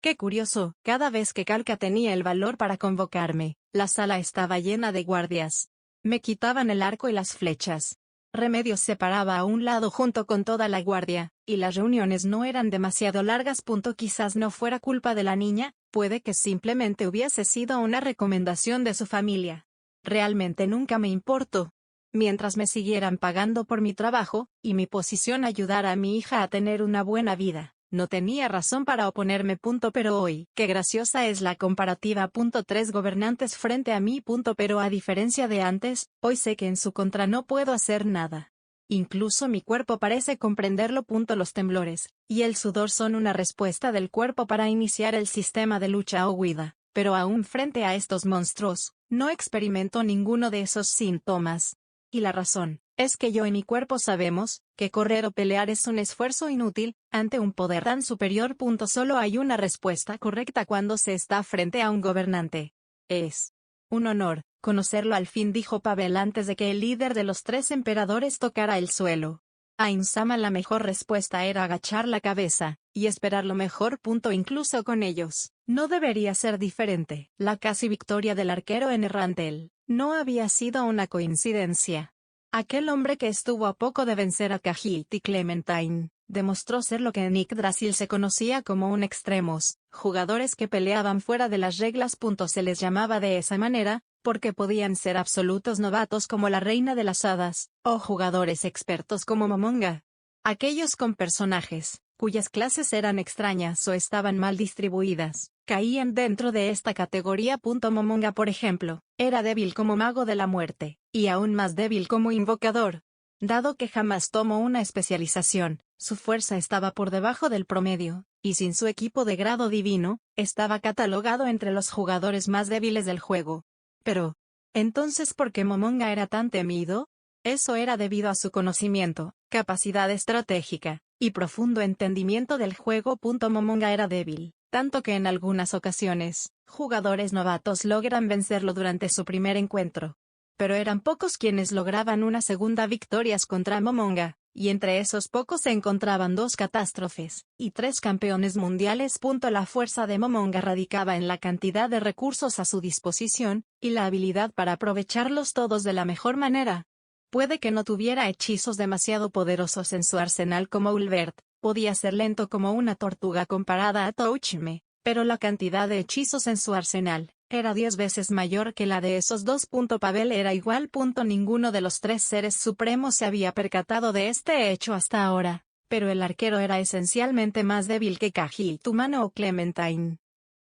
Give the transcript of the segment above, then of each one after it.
Qué curioso, cada vez que Kalka tenía el valor para convocarme, la sala estaba llena de guardias. Me quitaban el arco y las flechas. Remedios se paraba a un lado junto con toda la guardia, y las reuniones no eran demasiado largas. Quizás no fuera culpa de la niña, puede que simplemente hubiese sido una recomendación de su familia. Realmente nunca me importó. Mientras me siguieran pagando por mi trabajo, y mi posición ayudara a mi hija a tener una buena vida, no tenía razón para oponerme. Pero hoy, qué graciosa es la comparativa. 3 gobernantes frente a mí. Pero a diferencia de antes, hoy sé que en su contra no puedo hacer nada. Incluso mi cuerpo parece comprenderlo. Los temblores y el sudor son una respuesta del cuerpo para iniciar el sistema de lucha o huida, pero aún frente a estos monstruos, no experimento ninguno de esos síntomas. Y la razón es que yo y mi cuerpo sabemos que correr o pelear es un esfuerzo inútil ante un poder tan superior. Solo hay una respuesta correcta cuando se está frente a un gobernante. Es un honor conocerlo al fin, dijo Pavel antes de que el líder de los 3 emperadores tocara el suelo. Ainsama, la mejor respuesta era agachar la cabeza y esperar lo mejor. Incluso con ellos, no debería ser diferente. La casi victoria del arquero en Errantel no había sido una coincidencia. Aquel hombre que estuvo a poco de vencer a Khajiit y Clementine, demostró ser lo que en Yggdrasil se conocía como un extremos, jugadores que peleaban fuera de las reglas. Se les llamaba de esa manera, porque podían ser absolutos novatos como la reina de las hadas, o jugadores expertos como Momonga. Aquellos con personajes, cuyas clases eran extrañas o estaban mal distribuidas, caían dentro de esta categoría. Momonga, por ejemplo, era débil como mago de la muerte, y aún más débil como invocador. Dado que jamás tomó una especialización, su fuerza estaba por debajo del promedio, y sin su equipo de grado divino, estaba catalogado entre los jugadores más débiles del juego. Pero, entonces, ¿por qué Momonga era tan temido? Eso era debido a su conocimiento, capacidad estratégica, y profundo entendimiento del juego. Momonga era débil, tanto que en algunas ocasiones, jugadores novatos logran vencerlo durante su primer encuentro. Pero eran pocos quienes lograban una segunda victoria contra Momonga, y entre esos pocos se encontraban 2 catástrofes, y 3 campeones mundiales. La fuerza de Momonga radicaba en la cantidad de recursos a su disposición, y la habilidad para aprovecharlos todos de la mejor manera. Puede que no tuviera hechizos demasiado poderosos en su arsenal como Ulvert, podía ser lento como una tortuga comparada a Touchme, pero la cantidad de hechizos en su arsenal era 10 veces mayor que la de esos 2. Pavel era igual. Ninguno de los 3 seres supremos se había percatado de este hecho hasta ahora, pero el arquero era esencialmente más débil que Khajiit humano o Clementine.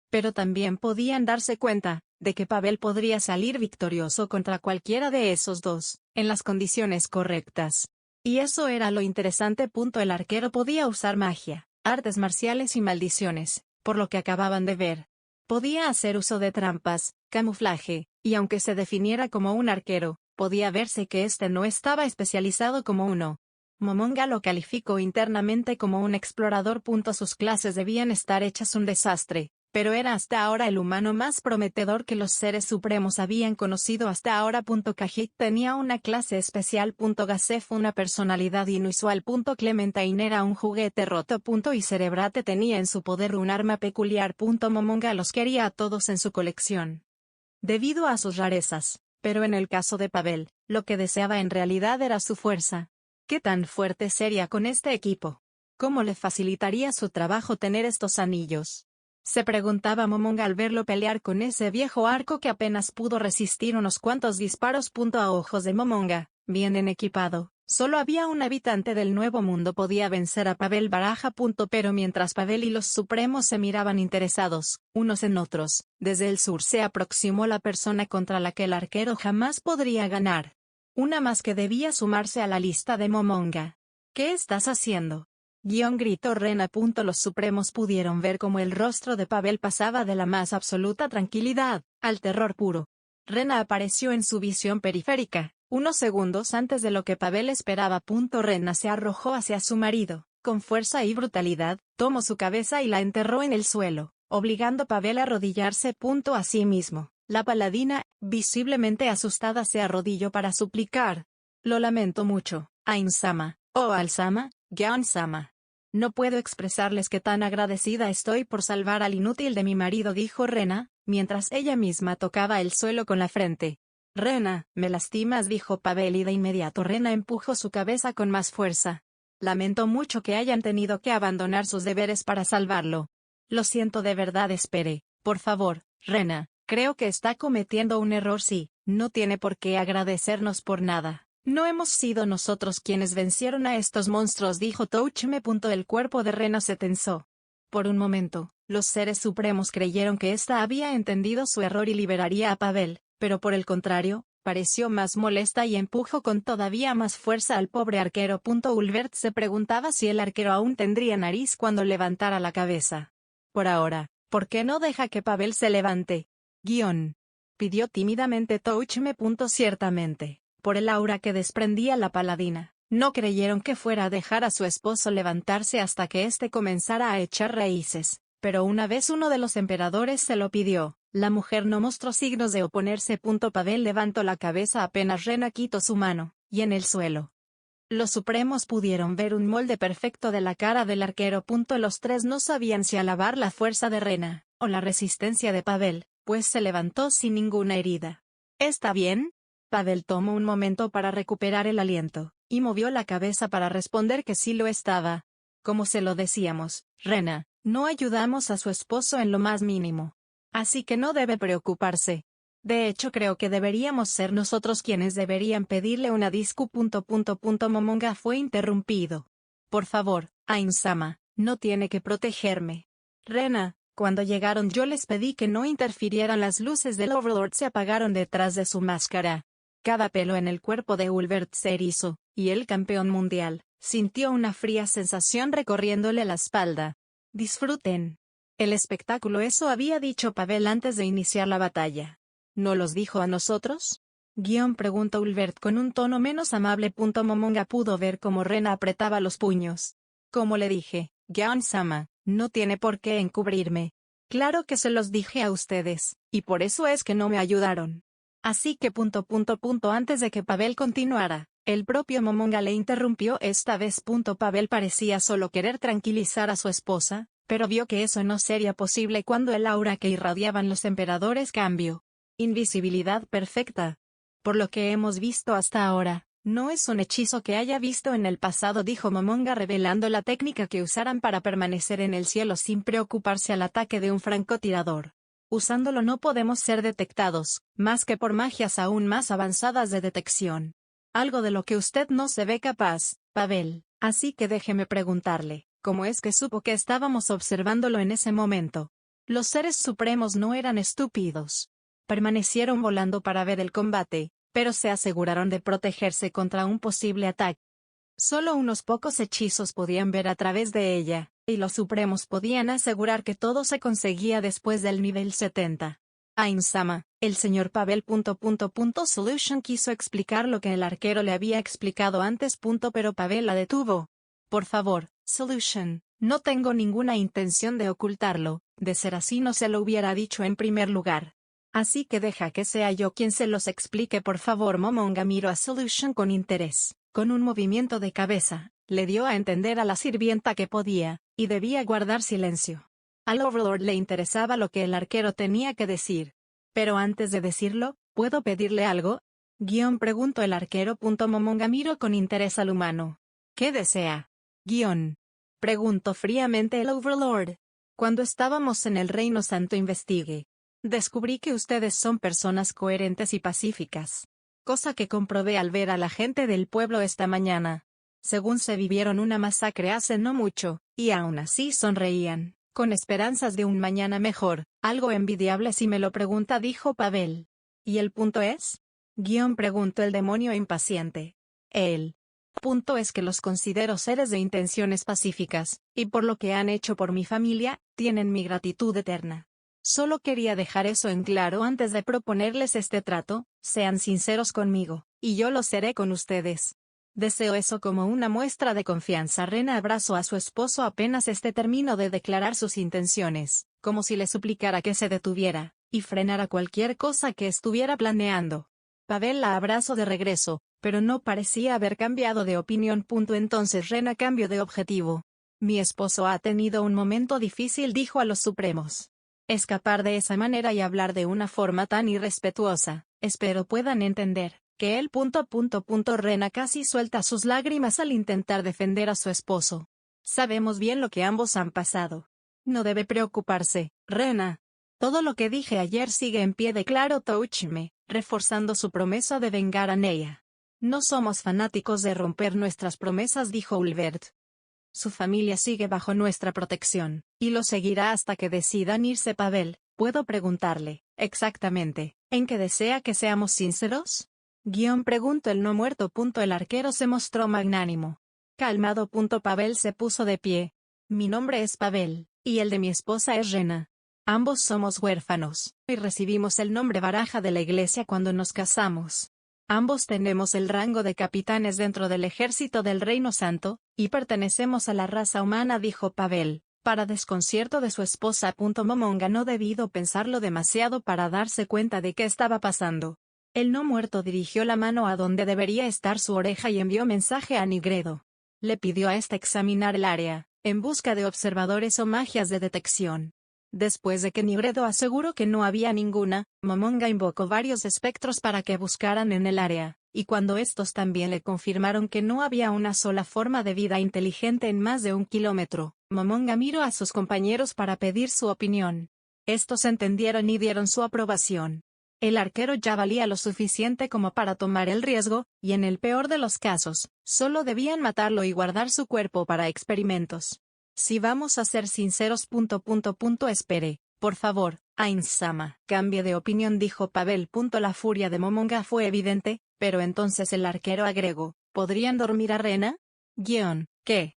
Pero también podían darse cuenta de que Pavel podría salir victorioso contra cualquiera de esos 2, en las condiciones correctas. Y eso era lo interesante. El arquero podía usar magia, artes marciales y maldiciones, por lo que acababan de ver. Podía hacer uso de trampas, camuflaje, y aunque se definiera como un arquero, podía verse que este no estaba especializado como uno. Momonga lo calificó internamente como un explorador. Sus clases debían estar hechas un desastre, pero era hasta ahora el humano más prometedor que los seres supremos habían conocido hasta ahora. Khajiit tenía una clase especial. Gasef una personalidad inusual. Clementine era un juguete roto. Y Cerebrate tenía en su poder un arma peculiar. Momonga los quería a todos en su colección, debido a sus rarezas, pero en el caso de Pavel, lo que deseaba en realidad era su fuerza. ¿Qué tan fuerte sería con este equipo? ¿Cómo le facilitaría su trabajo tener estos anillos? Se preguntaba Momonga al verlo pelear con ese viejo arco que apenas pudo resistir unos cuantos disparos. A ojos de Momonga, bien equipado, solo había un habitante del Nuevo Mundo podía vencer a Pavel Baraja. Pero mientras Pavel y los Supremos se miraban interesados, unos en otros, desde el sur se aproximó la persona contra la que el arquero jamás podría ganar. Una más que debía sumarse a la lista de Momonga. ¿Qué estás haciendo? Gritó Rena. Los Supremos pudieron ver cómo el rostro de Pavel pasaba de la más absoluta tranquilidad al terror puro. Rena apareció en su visión periférica, unos segundos antes de lo que Pavel esperaba. Rena se arrojó hacia su marido, con fuerza y brutalidad, tomó su cabeza y la enterró en el suelo, obligando a Pavel a arrodillarse. A sí mismo, la paladina, visiblemente asustada, se arrodilló para suplicar. Lo lamento mucho, Ainsama, oh Alsama, Gyansama. No puedo expresarles qué tan agradecida estoy por salvar al inútil de mi marido, dijo Rena, mientras ella misma tocaba el suelo con la frente. Rena, me lastimas, dijo Pavel, y de inmediato Rena empujó su cabeza con más fuerza. Lamento mucho que hayan tenido que abandonar sus deberes para salvarlo. Lo siento de verdad, espere, por favor, Rena, creo que está cometiendo un error. Sí, no tiene por qué agradecernos por nada. No hemos sido nosotros quienes vencieron a estos monstruos, dijo Touchme. El cuerpo de Rena se tensó. Por un momento, los seres supremos creyeron que ésta había entendido su error y liberaría a Pavel, pero por el contrario, pareció más molesta y empujó con todavía más fuerza al pobre arquero. Ulbert se preguntaba si el arquero aún tendría nariz cuando levantara la cabeza. Por ahora, ¿por qué no deja que Pavel se levante? Pidió tímidamente Touchme. Ciertamente, por el aura que desprendía la paladina, no creyeron que fuera a dejar a su esposo levantarse hasta que éste comenzara a echar raíces, pero una vez uno de los emperadores se lo pidió, la mujer no mostró signos de oponerse. Pavel levantó la cabeza apenas Rena quitó su mano, y en el suelo. Los supremos pudieron ver un molde perfecto de la cara del arquero. Los tres no sabían si alabar la fuerza de Rena, o la resistencia de Pavel, pues se levantó sin ninguna herida. ¿Está bien? Pavel tomó un momento para recuperar el aliento, y movió la cabeza para responder que sí lo estaba. Como se lo decíamos, Rena, no ayudamos a su esposo en lo más mínimo. Así que no debe preocuparse. De hecho, creo que deberíamos ser nosotros quienes deberían pedirle una disculpa. Momonga fue interrumpido. Por favor, Ainsama, no tiene que protegerme. Rena, cuando llegaron yo les pedí que no interfirieran. Las luces del Overlord se apagaron detrás de su máscara. Cada pelo en el cuerpo de Ulbert se erizó, y el campeón mundial sintió una fría sensación recorriéndole la espalda. Disfruten el espectáculo, eso había dicho Pavel antes de iniciar la batalla. ¿No los dijo a nosotros? Preguntó Ulbert con un tono menos amable. Momonga pudo ver cómo Rena apretaba los puños. Como le dije, Sama, no tiene por qué encubrirme. Claro que se los dije a ustedes, y por eso es que no me ayudaron. Así que antes de que Pavel continuara, el propio Momonga le interrumpió esta vez. Pavel parecía solo querer tranquilizar a su esposa, pero vio que eso no sería posible cuando el aura que irradiaban los emperadores cambió. Invisibilidad perfecta. Por lo que hemos visto hasta ahora, no es un hechizo que haya visto en el pasado, dijo Momonga, revelando la técnica que usarán para permanecer en el cielo sin preocuparse al ataque de un francotirador. Usándolo no podemos ser detectados, más que por magias aún más avanzadas de detección. Algo de lo que usted no se ve capaz, Pavel, así que déjeme preguntarle, ¿cómo es que supo que estábamos observándolo en ese momento? Los seres supremos no eran estúpidos. Permanecieron volando para ver el combate, pero se aseguraron de protegerse contra un posible ataque. Solo unos pocos hechizos podían ver a través de ella, y los supremos podían asegurar que todo se conseguía después del nivel 70. Ainsama, el señor Pavel. Solution quiso explicar lo que el arquero le había explicado antes. Pero Pavel la detuvo. Por favor, Solution, no tengo ninguna intención de ocultarlo, de ser así no se lo hubiera dicho en primer lugar. Así que deja que sea yo quien se los explique, por favor. Momonga miró a Solution con interés. Con un movimiento de cabeza, le dio a entender a la sirvienta que podía, y debía guardar silencio. Al Overlord le interesaba lo que el arquero tenía que decir. Pero antes de decirlo, ¿puedo pedirle algo? Preguntó el arquero. Momonga miró con interés al humano. ¿Qué desea? Preguntó fríamente el Overlord. Cuando estábamos en el Reino Santo descubrí que ustedes son personas coherentes y pacíficas. Cosa que comprobé al ver a la gente del pueblo esta mañana. Según se vivieron una masacre hace no mucho, y aún así sonreían, con esperanzas de un mañana mejor, algo envidiable si me lo pregunta, dijo Pavel. ¿Y el punto es? Preguntó el demonio impaciente. El punto es que los considero seres de intenciones pacíficas, y por lo que han hecho por mi familia, tienen mi gratitud eterna. Solo quería dejar eso en claro antes de proponerles este trato. Sean sinceros conmigo, y yo lo seré con ustedes. Deseo eso como una muestra de confianza. Rena abrazó a su esposo apenas este terminó de declarar sus intenciones, como si le suplicara que se detuviera, y frenara cualquier cosa que estuviera planeando. Pavel la abrazó de regreso, pero no parecía haber cambiado de opinión. Entonces Rena cambió de objetivo. Mi esposo ha tenido un momento difícil, dijo a los Supremos. Escapar de esa manera y hablar de una forma tan irrespetuosa, espero puedan entender que él... Rena casi suelta sus lágrimas al intentar defender a su esposo. Sabemos bien lo que ambos han pasado. No debe preocuparse, Rena. Todo lo que dije ayer sigue en pie, declaró Touchme, reforzando su promesa de vengar a Neya. No somos fanáticos de romper nuestras promesas, dijo Ulvert. Su familia sigue bajo nuestra protección, y lo seguirá hasta que decidan irse. Pavel, ¿puedo preguntarle, exactamente, en qué desea que seamos sinceros? Preguntó el no muerto. El arquero se mostró magnánimo. Calmado. Pavel se puso de pie. Mi nombre es Pavel, y el de mi esposa es Rena. Ambos somos huérfanos, y recibimos el nombre Baraja de la iglesia cuando nos casamos. Ambos tenemos el rango de capitanes dentro del ejército del Reino Santo, y pertenecemos a la raza humana, dijo Pavel, para desconcierto de su esposa. Momonga no debido pensarlo demasiado para darse cuenta de qué estaba pasando. El no muerto dirigió la mano a donde debería estar su oreja y envió mensaje a Nigredo. Le pidió a este examinar el área, en busca de observadores o magias de detección. Después de que Nigredo aseguró que no había ninguna, Momonga invocó varios espectros para que buscaran en el área, y cuando estos también le confirmaron que no había una sola forma de vida inteligente en más de 1 kilómetro, Momonga miró a sus compañeros para pedir su opinión. Estos entendieron y dieron su aprobación. El arquero ya valía lo suficiente como para tomar el riesgo, y en el peor de los casos, solo debían matarlo y guardar su cuerpo para experimentos. Si vamos a ser sinceros... Espere, por favor, Ainz-sama. Cambie de opinión, dijo Pavel. La furia de Momonga fue evidente, pero entonces el arquero agregó, ¿podrían dormir a Rena? ¿Qué?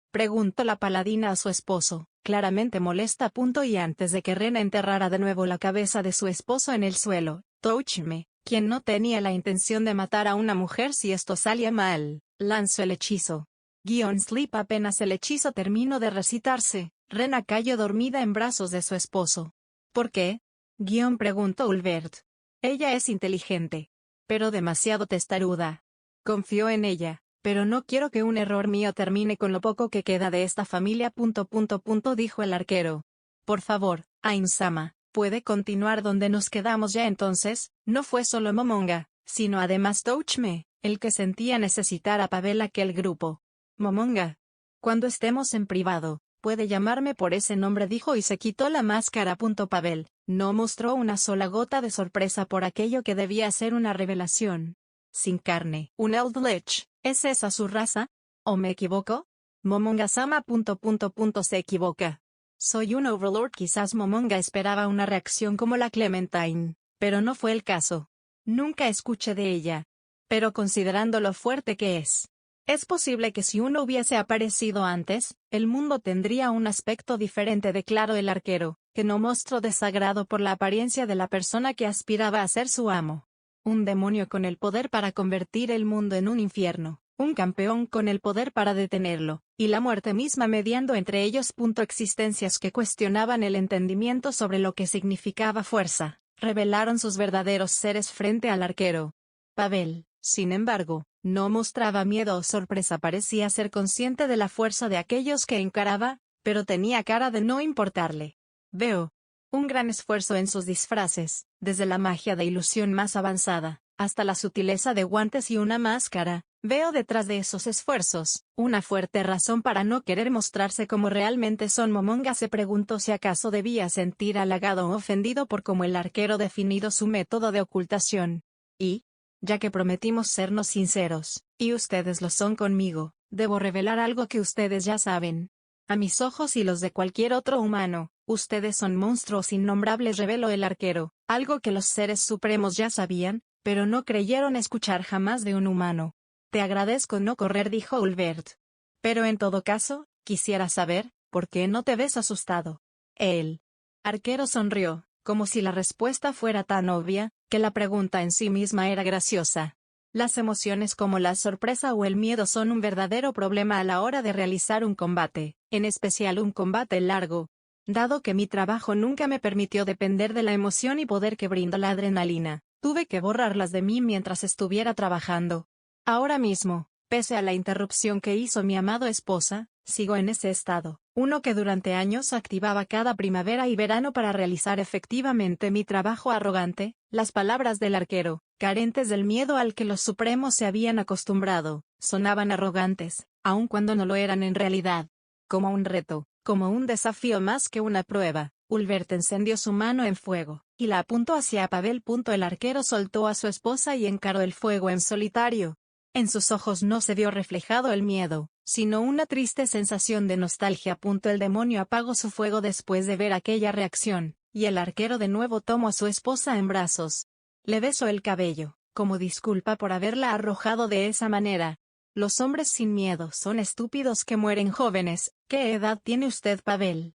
Preguntó la paladina a su esposo, claramente molesta. Y antes de que Rena enterrara de nuevo la cabeza de su esposo en el suelo, Touchme, quien no tenía la intención de matar a una mujer si esto salía mal, lanzó el hechizo. Sleep. Apenas el hechizo terminó de recitarse, Rena cayó dormida en brazos de su esposo. ¿Por qué? Preguntó Ulvert. Ella es inteligente, pero demasiado testaruda. Confío en ella, pero no quiero que un error mío termine con lo poco que queda de esta familia. Dijo el arquero. Por favor, Ainz-sama, ¿puede continuar donde nos quedamos ya? Entonces, no fue solo Momonga, sino además Touchme, el que sentía necesitar a Pavel. Aquel grupo. Momonga. Cuando estemos en privado, puede llamarme por ese nombre, dijo y se quitó la máscara. Pavel no mostró una sola gota de sorpresa por aquello que debía ser una revelación. Sin carne. ¿Un Eldritch? ¿Es esa su raza? ¿O me equivoco? Momonga-sama. Se equivoca. Soy un Overlord. Quizás Momonga esperaba una reacción como la Clementine, pero no fue el caso. Nunca escuché de ella. Pero considerando lo fuerte que es posible que si uno hubiese aparecido antes, el mundo tendría un aspecto diferente, declaró el arquero, que no mostró desagrado por la apariencia de la persona que aspiraba a ser su amo. Un demonio con el poder para convertir el mundo en un infierno, un campeón con el poder para detenerlo, y la muerte misma mediando entre ellos. Existencias que cuestionaban el entendimiento sobre lo que significaba fuerza, revelaron sus verdaderos seres frente al arquero. Pavel, sin embargo, no mostraba miedo o sorpresa, parecía ser consciente de la fuerza de aquellos que encaraba, pero tenía cara de no importarle. Veo un gran esfuerzo en sus disfraces, desde la magia de ilusión más avanzada, hasta la sutileza de guantes y una máscara. Veo detrás de esos esfuerzos una fuerte razón para no querer mostrarse como realmente son. Momonga se preguntó si acaso debía sentir halagado o ofendido por cómo el arquero definido su método de ocultación. Y, ya que prometimos sernos sinceros, y ustedes lo son conmigo, debo revelar algo que ustedes ya saben. A mis ojos y los de cualquier otro humano, ustedes son monstruos innombrables, reveló el arquero, algo que los seres supremos ya sabían, pero no creyeron escuchar jamás de un humano. Te agradezco no correr, dijo Ulvert. Pero en todo caso, quisiera saber, ¿por qué no te ves asustado? El arquero sonrió, como si la respuesta fuera tan obvia, que la pregunta en sí misma era graciosa. Las emociones como la sorpresa o el miedo son un verdadero problema a la hora de realizar un combate, en especial un combate largo. Dado que mi trabajo nunca me permitió depender de la emoción y poder que brinda la adrenalina, tuve que borrarlas de mí mientras estuviera trabajando. Ahora mismo, pese a la interrupción que hizo mi amado esposa, Sigo en ese estado, uno que durante años activaba cada primavera y verano para realizar efectivamente mi trabajo arrogante. Las palabras del arquero, carentes del miedo al que los supremos se habían acostumbrado, sonaban arrogantes, aun cuando no lo eran en realidad. Como un reto, como un desafío más que una prueba, Ulbert encendió su mano en fuego, y la apuntó hacia Pavel. El arquero soltó a su esposa y encaró el fuego en solitario. En sus ojos no se vio reflejado el miedo, sino una triste sensación de nostalgia. El demonio apagó su fuego después de ver aquella reacción, y el arquero de nuevo tomó a su esposa en brazos. Le besó el cabello, como disculpa por haberla arrojado de esa manera. Los hombres sin miedo son estúpidos que mueren jóvenes. ¿Qué edad tiene usted, Pavel?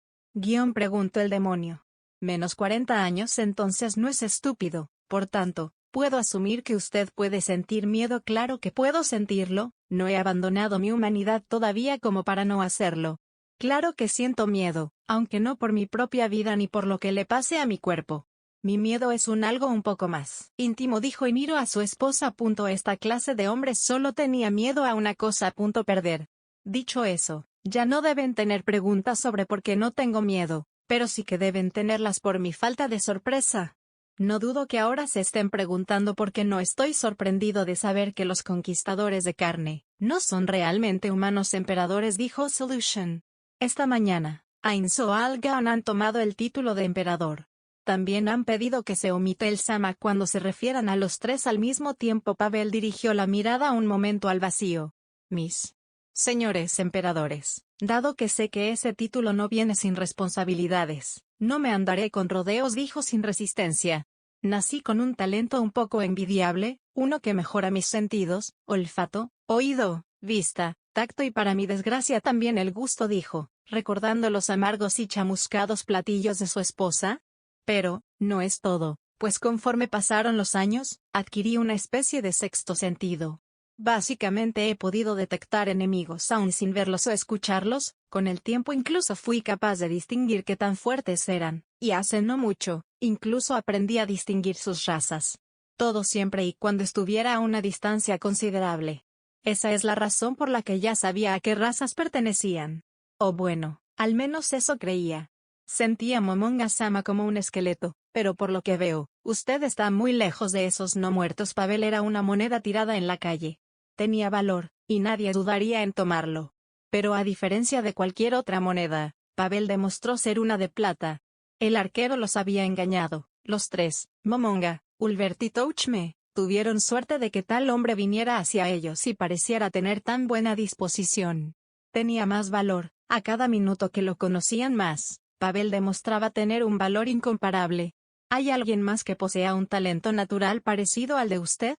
Preguntó el demonio. Menos 40 años. Entonces no es estúpido, por tanto, puedo asumir que usted puede sentir miedo. Claro que puedo sentirlo, no he abandonado mi humanidad todavía como para no hacerlo. Claro que siento miedo, aunque no por mi propia vida ni por lo que le pase a mi cuerpo. Mi miedo es algo un poco más íntimo, dijo y miró a su esposa. Esta clase de hombres solo tenía miedo a una cosa. Perder. Dicho eso, ya no deben tener preguntas sobre por qué no tengo miedo, pero sí que deben tenerlas por mi falta de sorpresa. No dudo que ahora se estén preguntando por qué no estoy sorprendido de saber que los conquistadores de carne no son realmente humanos emperadores, dijo Solution. Esta mañana, Ainzo Algan han tomado el título de emperador. También han pedido que se omita el sama cuando se refieran a los tres al mismo tiempo. Pavel dirigió la mirada un momento al vacío. Mis señores emperadores, dado que sé que ese título no viene sin responsabilidades, no me andaré con rodeos, dijo sin resistencia. Nací con un talento un poco envidiable, uno que mejora mis sentidos, olfato, oído, vista, tacto y para mi desgracia también el gusto, dijo, recordando los amargos y chamuscados platillos de su esposa. Pero, no es todo, pues conforme pasaron los años, adquirí una especie de sexto sentido. Básicamente he podido detectar enemigos aún sin verlos o escucharlos. Con el tiempo incluso fui capaz de distinguir qué tan fuertes eran, y hace no mucho, incluso aprendí a distinguir sus razas. Todo siempre y cuando estuviera a una distancia considerable. Esa es la razón por la que ya sabía a qué razas pertenecían. O bueno, al menos eso creía. Sentía a Momonga-sama como un esqueleto, pero por lo que veo, usted está muy lejos de esos no muertos. Pavel era una moneda tirada en la calle. Tenía valor, y nadie dudaría en tomarlo. Pero a diferencia de cualquier otra moneda, Pavel demostró ser una de plata. El arquero los había engañado. Los tres, Momonga, Ulbert y Touchme, tuvieron suerte de que tal hombre viniera hacia ellos y pareciera tener tan buena disposición. Tenía más valor, a cada minuto que lo conocían más. Pavel demostraba tener un valor incomparable. ¿Hay alguien más que posea un talento natural parecido al de usted?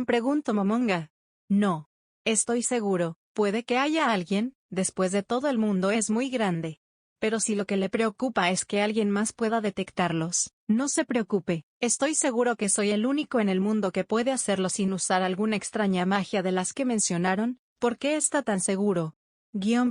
Preguntó Momonga. No. Estoy seguro, puede que haya alguien, después de todo el mundo es muy grande. Pero si lo que le preocupa es que alguien más pueda detectarlos, no se preocupe, estoy seguro que soy el único en el mundo que puede hacerlo sin usar alguna extraña magia de las que mencionaron. ¿Por qué está tan seguro?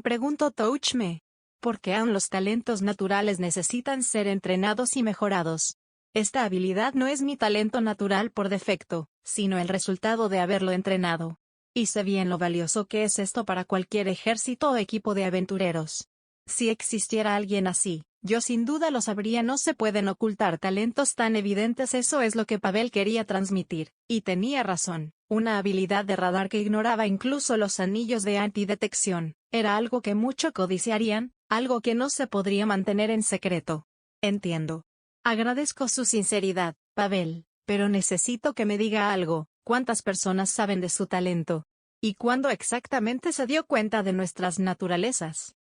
Preguntó Touchme. Porque aún los talentos naturales necesitan ser entrenados y mejorados. Esta habilidad no es mi talento natural por defecto, sino el resultado de haberlo entrenado. Y sé bien lo valioso que es esto para cualquier ejército o equipo de aventureros. Si existiera alguien así, yo sin duda lo sabría. No se pueden ocultar talentos tan evidentes. Eso es lo que Pavel quería transmitir, y tenía razón. Una habilidad de radar que ignoraba incluso los anillos de antidetección, era algo que mucho codiciarían, algo que no se podría mantener en secreto. Entiendo. Agradezco su sinceridad, Pavel, pero necesito que me diga algo. ¿Cuántas personas saben de su talento? ¿Y cuándo exactamente se dio cuenta de nuestras naturalezas?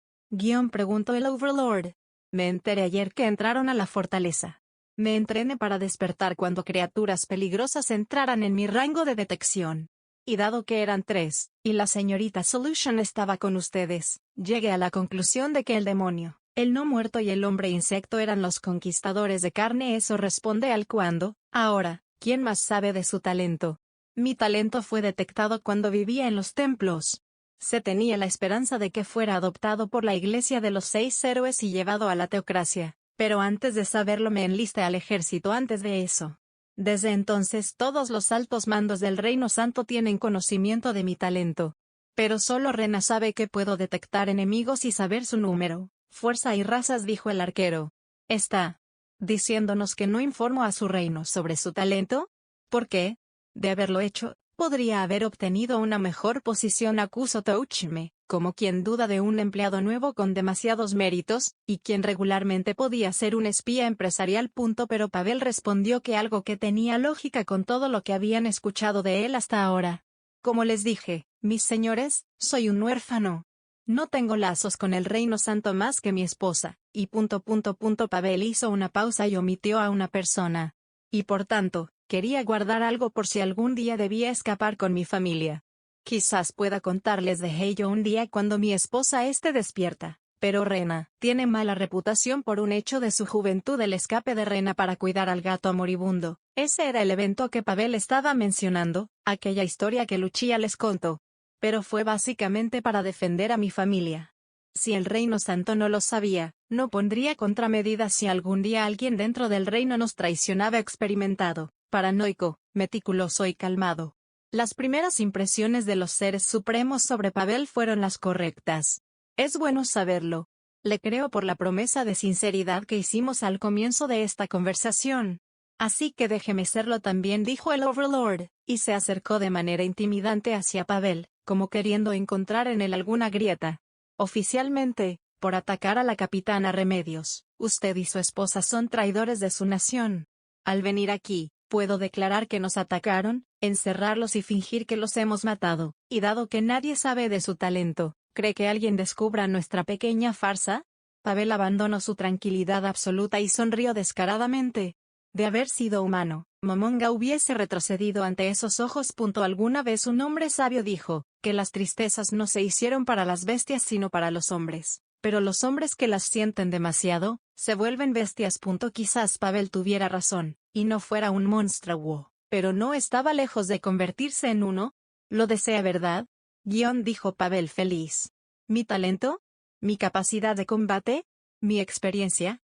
Preguntó el Overlord. Me enteré ayer que entraron a la fortaleza. Me entrené para despertar cuando criaturas peligrosas entraran en mi rango de detección. Y dado que eran tres, y la señorita Solution estaba con ustedes, llegué a la conclusión de que el demonio, el no muerto y el hombre insecto eran los conquistadores de carne. Eso responde al cuándo. Ahora, ¿quién más sabe de su talento? Mi talento fue detectado cuando vivía en los templos. Se tenía la esperanza de que fuera adoptado por la Iglesia de los 6 héroes y llevado a la teocracia, pero antes de saberlo me enlisté al ejército. Antes de eso. Desde entonces todos los altos mandos del Reino Santo tienen conocimiento de mi talento. Pero solo Rena sabe que puedo detectar enemigos y saber su número, fuerza y razas, dijo el arquero. ¿Está diciéndonos que no informó a su reino sobre su talento? ¿Por qué? De haberlo hecho, podría haber obtenido una mejor posición, acusó Touchme, como quien duda de un empleado nuevo con demasiados méritos, y quien regularmente podía ser un espía empresarial. Pero Pavel respondió que algo que tenía lógica con todo lo que habían escuchado de él hasta ahora. Como les dije, mis señores, soy un huérfano. No tengo lazos con el Reino Santo más que mi esposa, y ... Pavel hizo una pausa y omitió a una persona. Y por tanto, quería guardar algo por si algún día debía escapar con mi familia. Quizás pueda contarles de ello un día cuando mi esposa esté despierta. Pero Rena tiene mala reputación por un hecho de su juventud, el escape de Rena para cuidar al gato moribundo. Ese era el evento que Pavel estaba mencionando, aquella historia que Lucia les contó. Pero fue básicamente para defender a mi familia. Si el Reino Santo no lo sabía, no pondría contramedidas si algún día alguien dentro del reino nos traicionaba. Experimentado, paranoico, meticuloso y calmado. Las primeras impresiones de los seres supremos sobre Pavel fueron las correctas. Es bueno saberlo. Le creo por la promesa de sinceridad que hicimos al comienzo de esta conversación. Así que déjeme serlo también, dijo el Overlord, y se acercó de manera intimidante hacia Pavel, como queriendo encontrar en él alguna grieta. Oficialmente, por atacar a la capitana Remedios, usted y su esposa son traidores de su nación. Al venir aquí, puedo declarar que nos atacaron, encerrarlos y fingir que los hemos matado, y dado que nadie sabe de su talento, ¿cree que alguien descubra nuestra pequeña farsa? Pavel abandonó su tranquilidad absoluta y sonrió descaradamente. De haber sido humano, Momonga hubiese retrocedido ante esos ojos. Alguna vez un hombre sabio dijo, que las tristezas no se hicieron para las bestias sino para los hombres, pero los hombres que las sienten demasiado, se vuelven bestias. Quizás Pavel tuviera razón, y no fuera un monstruo, pero no estaba lejos de convertirse en uno. ¿Lo desea, verdad? Dijo Pavel feliz. ¿Mi talento? ¿Mi capacidad de combate? ¿Mi experiencia?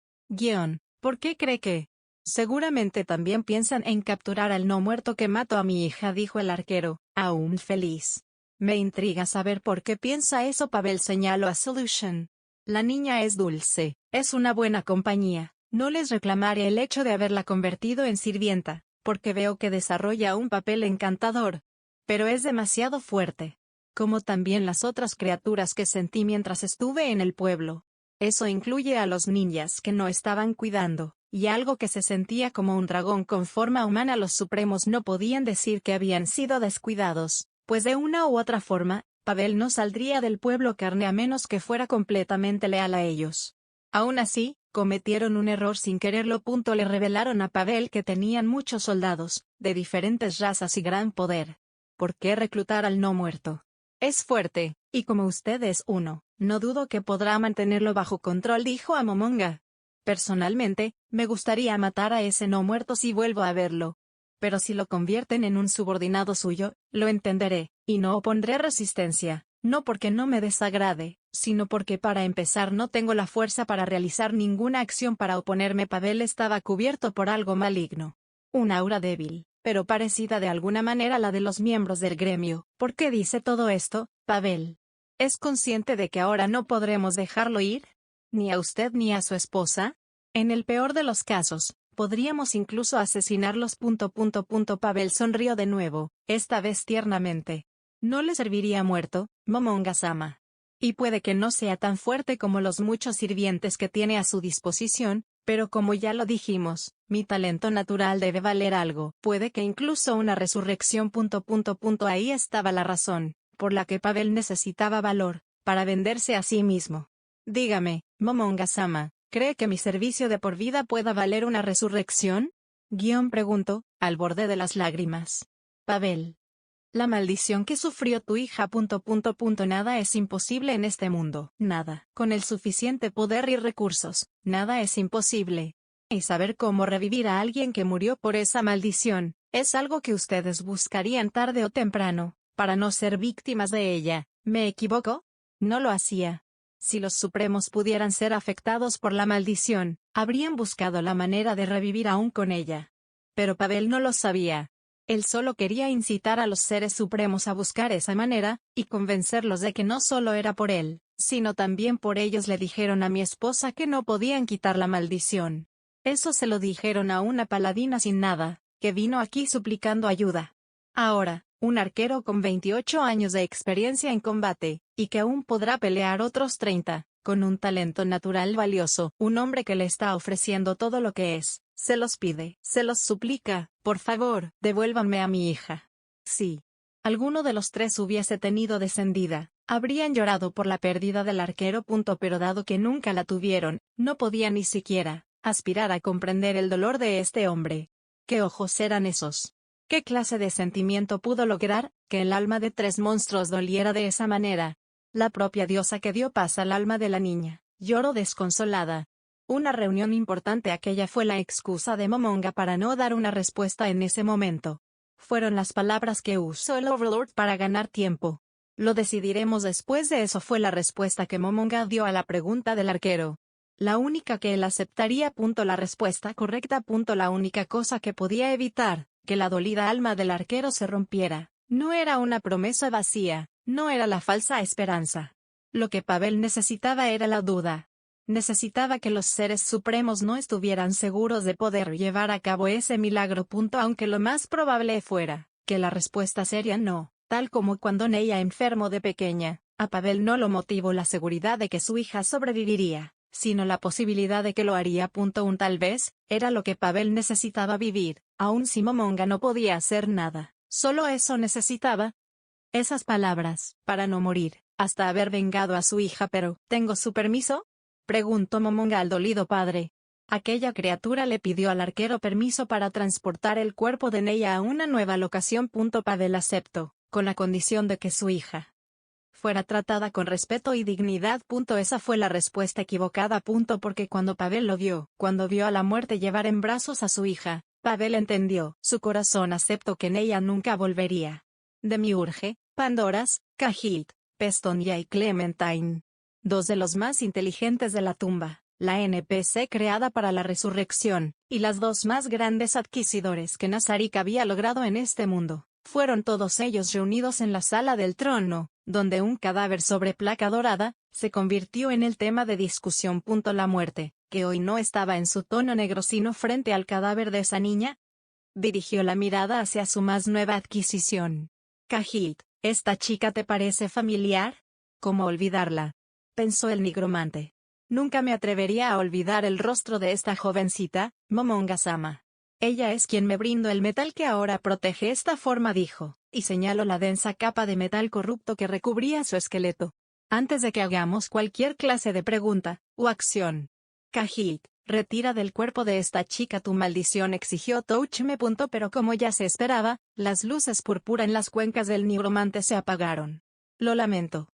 ¿Por qué cree que? Seguramente también piensan en capturar al no muerto que mató a mi hija, dijo el arquero, aún feliz. Me intriga saber por qué piensa eso. Pavel señaló a Solution. La niña es dulce, es una buena compañía. No les reclamaré el hecho de haberla convertido en sirvienta, porque veo que desarrolla un papel encantador. Pero es demasiado fuerte. Como también las otras criaturas que sentí mientras estuve en el pueblo. Eso incluye a los ninjas que no estaban cuidando, y algo que se sentía como un dragón con forma humana. Los supremos no podían decir que habían sido descuidados, pues de una u otra forma, Pavel no saldría del pueblo carne a menos que fuera completamente leal a ellos. Aún así, cometieron un error sin quererlo. Le revelaron a Pavel que tenían muchos soldados, de diferentes razas y gran poder. ¿Por qué reclutar al no muerto? Es fuerte, y como usted es uno, no dudo que podrá mantenerlo bajo control, dijo a Momonga. Personalmente, me gustaría matar a ese no muerto si vuelvo a verlo. Pero si lo convierten en un subordinado suyo, lo entenderé, y no opondré resistencia, no porque no me desagrade, sino porque para empezar no tengo la fuerza para realizar ninguna acción para oponerme. Pavel estaba cubierto por algo maligno. Un aura débil, pero parecida de alguna manera a la de los miembros del gremio. ¿Por qué dice todo esto, Pavel? ¿Es consciente de que ahora no podremos dejarlo ir? ¿Ni a usted ni a su esposa? En el peor de los casos, podríamos incluso asesinarlos. Pavel sonrió de nuevo, esta vez tiernamente. No le serviría muerto, Momonga-sama. Y puede que no sea tan fuerte como los muchos sirvientes que tiene a su disposición, pero como ya lo dijimos, mi talento natural debe valer algo. Puede que incluso una resurrección. Ahí estaba la razón, por la que Pavel necesitaba valor, para venderse a sí mismo. Dígame, Momonga-sama, ¿cree que mi servicio de por vida pueda valer una resurrección? Preguntó, al borde de las lágrimas. Pavel. La maldición que sufrió tu hija. Nada es imposible en este mundo. Nada. Con el suficiente poder y recursos, nada es imposible. Y saber cómo revivir a alguien que murió por esa maldición, es algo que ustedes buscarían tarde o temprano, para no ser víctimas de ella. ¿Me equivoco? No lo hacía. Si los supremos pudieran ser afectados por la maldición, habrían buscado la manera de revivir aún con ella. Pero Pavel no lo sabía. Él solo quería incitar a los seres supremos a buscar esa manera, y convencerlos de que no solo era por él, sino también por ellos. Le dijeron a mi esposa que no podían quitar la maldición. Eso se lo dijeron a una paladina sin nada, que vino aquí suplicando ayuda. Ahora, un arquero con 28 años de experiencia en combate, y que aún podrá pelear otros 30, con un talento natural valioso, un hombre que le está ofreciendo todo lo que es, se los pide, se los suplica, por favor, devuélvanme a mi hija. Si alguno de los tres hubiese tenido descendida, habrían llorado por la pérdida del arquero. Pero dado que nunca la tuvieron, no podía ni siquiera aspirar a comprender el dolor de este hombre. ¿Qué ojos eran esos? ¿Qué clase de sentimiento pudo lograr que el alma de tres monstruos doliera de esa manera? La propia diosa que dio paz al alma de la niña lloró desconsolada. Una reunión importante aquella fue la excusa de Momonga para no dar una respuesta en ese momento. Fueron las palabras que usó el Overlord para ganar tiempo. Lo decidiremos después de eso, fue la respuesta que Momonga dio a la pregunta del arquero. La única que él aceptaría. La respuesta correcta. La única cosa que podía evitar que la dolida alma del arquero se rompiera no era una promesa vacía, no era la falsa esperanza. Lo que Pavel necesitaba era la duda. Necesitaba que los seres supremos no estuvieran seguros de poder llevar a cabo ese milagro. Aunque lo más probable fuera que la respuesta sería no, tal como cuando Neia enfermó de pequeña, a Pavel no lo motivó la seguridad de que su hija sobreviviría, sino la posibilidad de que lo haría. Un tal vez era lo que Pavel necesitaba vivir, aun si Momonga no podía hacer nada, solo eso necesitaba. Esas palabras, para no morir, hasta haber vengado a su hija. Pero, ¿tengo su permiso?, preguntó Momonga al dolido padre. Aquella criatura le pidió al arquero permiso para transportar el cuerpo de Neia a una nueva locación. Pavel aceptó, con la condición de que su hija fuera tratada con respeto y dignidad. Esa fue la respuesta equivocada. Porque cuando Pavel lo vio, cuando vio a la muerte llevar en brazos a su hija, Pavel entendió, su corazón aceptó que Neia nunca volvería. Demiurge, Pandoras, Cahilt, Pestonia y Clementine. Dos de los más inteligentes de la tumba, la NPC creada para la resurrección, y las dos más grandes adquisidores que Nazarik había logrado en este mundo, fueron todos ellos reunidos en la sala del trono, donde un cadáver sobre placa dorada se convirtió en el tema de discusión. La muerte, que hoy no estaba en su tono negro sino frente al cadáver de esa niña, dirigió la mirada hacia su más nueva adquisición. Cahilt, ¿esta chica te parece familiar? ¿Cómo olvidarla?, pensó el nigromante. Nunca me atrevería a olvidar el rostro de esta jovencita, Momonga-sama. Ella es quien me brindó el metal que ahora protege esta forma, dijo, y señaló la densa capa de metal corrupto que recubría su esqueleto. Antes de que hagamos cualquier clase de pregunta o acción, Cahilt, retira del cuerpo de esta chica tu maldición, exigió Touchme. Pero como ya se esperaba, las luces púrpura en las cuencas del nigromante se apagaron. Lo lamento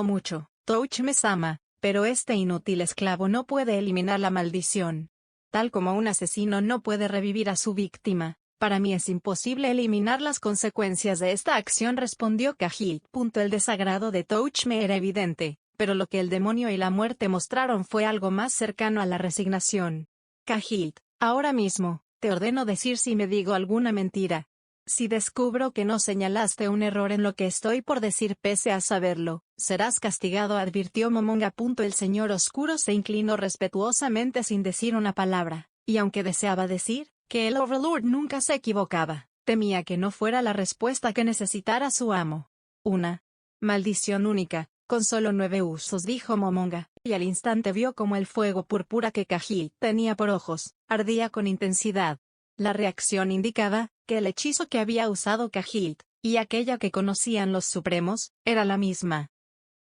mucho, Touchme-sama, pero este inútil esclavo no puede eliminar la maldición. Tal como un asesino no puede revivir a su víctima, para mí es imposible eliminar las consecuencias de esta acción, respondió Cahilt. El desagrado de Touchme era evidente, pero lo que el demonio y la muerte mostraron fue algo más cercano a la resignación. Cahilt, ahora mismo, te ordeno decir si me digo alguna mentira. Si descubro que no señalaste un error en lo que estoy por decir pese a saberlo, serás castigado, advirtió Momonga. El señor oscuro se inclinó respetuosamente sin decir una palabra, y aunque deseaba decir que el Overlord nunca se equivocaba, temía que no fuera la respuesta que necesitara su amo. Una maldición única, con solo 9 usos, dijo Momonga, y al instante vio como el fuego púrpura que Cahilt tenía por ojos ardía con intensidad. La reacción indicaba que el hechizo que había usado Cahilt, y aquella que conocían los supremos, era la misma.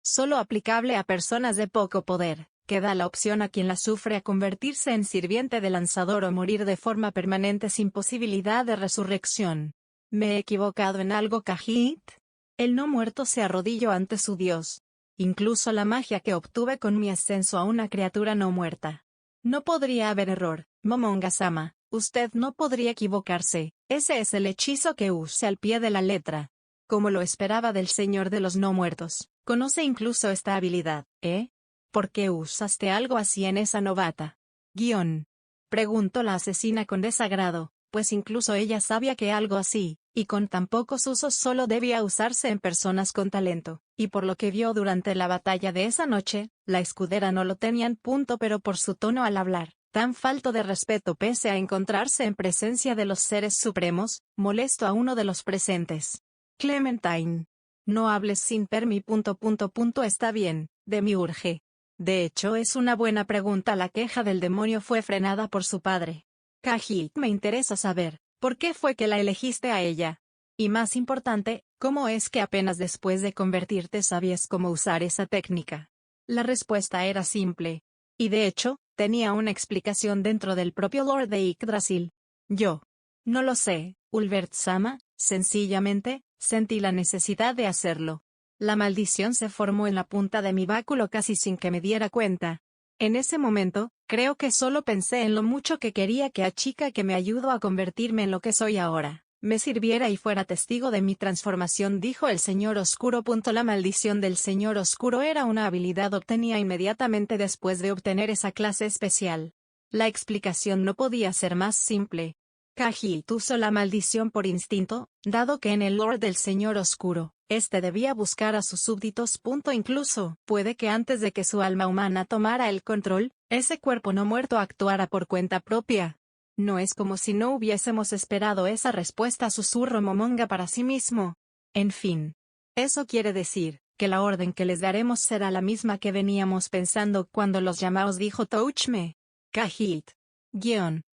Solo aplicable a personas de poco poder, que da la opción a quien la sufre a convertirse en sirviente de lanzador o morir de forma permanente sin posibilidad de resurrección. ¿Me he equivocado en algo, Cahilt? El no muerto se arrodilló ante su dios. Incluso la magia que obtuve con mi ascenso a una criatura no muerta. No podría haber error, Momonga-sama. Usted no podría equivocarse, ese es el hechizo que use al pie de la letra. Como lo esperaba del señor de los no muertos, conoce incluso esta habilidad, ¿eh? ¿Por qué usaste algo así en esa novata? Preguntó la asesina con desagrado, pues incluso ella sabía que algo así, y con tan pocos usos solo debía usarse en personas con talento, y por lo que vio durante la batalla de esa noche, la escudera no lo tenía en punto, pero por su tono al hablar, tan falto de respeto pese a encontrarse en presencia de los seres supremos, molestó a uno de los presentes. Clementine. No hables sin permi. Está bien, demiurge. De hecho es una buena pregunta. La queja del demonio fue frenada por su padre. Cahill, me interesa saber, ¿por qué fue que la elegiste a ella? Y más importante, ¿cómo es que apenas después de convertirte sabías cómo usar esa técnica? La respuesta era simple. Y de hecho, tenía una explicación dentro del propio Lord de Yggdrasil. Yo. No lo sé, Ulvert-sama, sencillamente, sentí la necesidad de hacerlo. La maldición se formó en la punta de mi báculo casi sin que me diera cuenta. En ese momento, creo que solo pensé en lo mucho que quería que la chica que me ayudó a convertirme en lo que soy ahora, me sirviera y fuera testigo de mi transformación, dijo el Señor Oscuro. La maldición del Señor Oscuro era una habilidad obtenida inmediatamente después de obtener esa clase especial. La explicación no podía ser más simple. Cahill usó la maldición por instinto, dado que en el lore del Señor Oscuro, debía buscar a sus súbditos. Incluso, puede que antes de que su alma humana tomara el control, ese cuerpo no muerto actuara por cuenta propia. No es como si no hubiésemos esperado esa respuesta, susurró Momonga para sí mismo. En fin. Eso quiere decir, que la orden que les daremos será la misma que veníamos pensando cuando los llamamos, dijo Touchme. Cahill.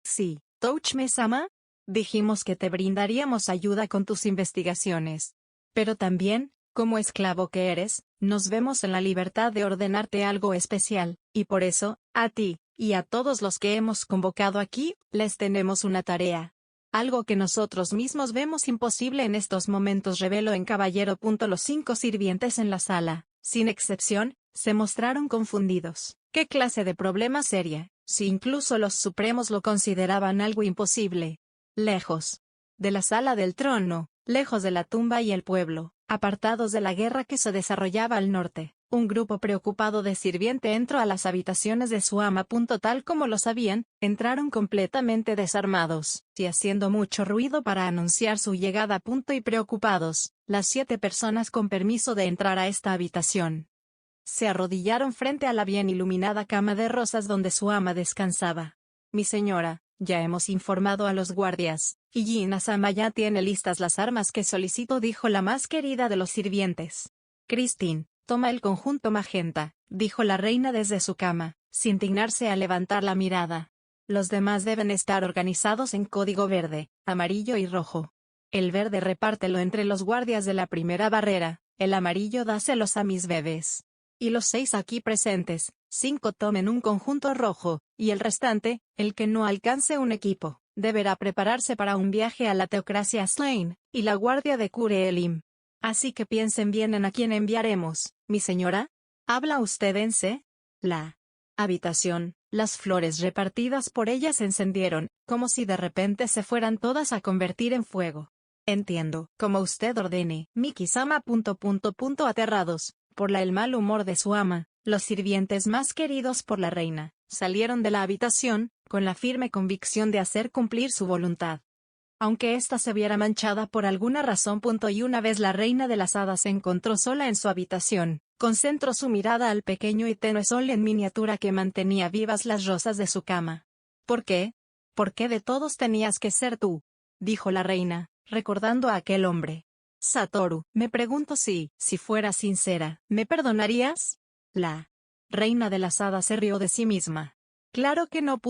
Sí. Touchme-sama, dijimos que te brindaríamos ayuda con tus investigaciones. Pero también, como esclavo que eres, nos vemos en la libertad de ordenarte algo especial, y por eso, a ti, y a todos los que hemos convocado aquí, les tenemos una tarea. Algo que nosotros mismos vemos imposible en estos momentos, reveló en caballero. Los 5 sirvientes en la sala, sin excepción, se mostraron confundidos. ¿Qué clase de problema sería, si incluso los supremos lo consideraban algo imposible? Lejos de la sala del trono, lejos de la tumba y el pueblo, apartados de la guerra que se desarrollaba al norte, un grupo preocupado de sirviente entró a las habitaciones de su ama. Tal como lo sabían, entraron completamente desarmados, y haciendo mucho ruido para anunciar su llegada. Y preocupados, las 7 personas con permiso de entrar a esta habitación se arrodillaron frente a la bien iluminada cama de rosas donde su ama descansaba. Mi señora, ya hemos informado a los guardias, y Gina-sama ya tiene listas las armas que solicito, dijo la más querida de los sirvientes. Christine, toma el conjunto magenta, dijo la reina desde su cama, sin dignarse a levantar la mirada. Los demás deben estar organizados en código verde, amarillo y rojo. El verde repártelo entre los guardias de la primera barrera, el amarillo dáselos a mis bebés. Y los 6 aquí presentes, 5 tomen un conjunto rojo, y el restante, el que no alcance un equipo, deberá prepararse para un viaje a la Teocracia Slain, y la guardia de Cure Elim. Así que piensen bien en a quién enviaremos, mi señora. ¿Habla usted en la habitación? Las flores repartidas por ella se encendieron, como si de repente se fueran todas a convertir en fuego. Entiendo, como usted ordene, Miki-sama. Aterrados por el mal humor de su ama, los sirvientes más queridos por la reina, salieron de la habitación, con la firme convicción de hacer cumplir su voluntad. Aunque ésta se viera manchada por alguna razón. Y una vez la reina de las hadas se encontró sola en su habitación, concentró su mirada al pequeño y tenue sol en miniatura que mantenía vivas las rosas de su cama. ¿Por qué? ¿Por qué de todos tenías que ser tú?, dijo la reina, recordando a aquel hombre. Satoru, me pregunto si fuera sincera, ¿me perdonarías? La reina de las hadas se rió de sí misma. Claro que no.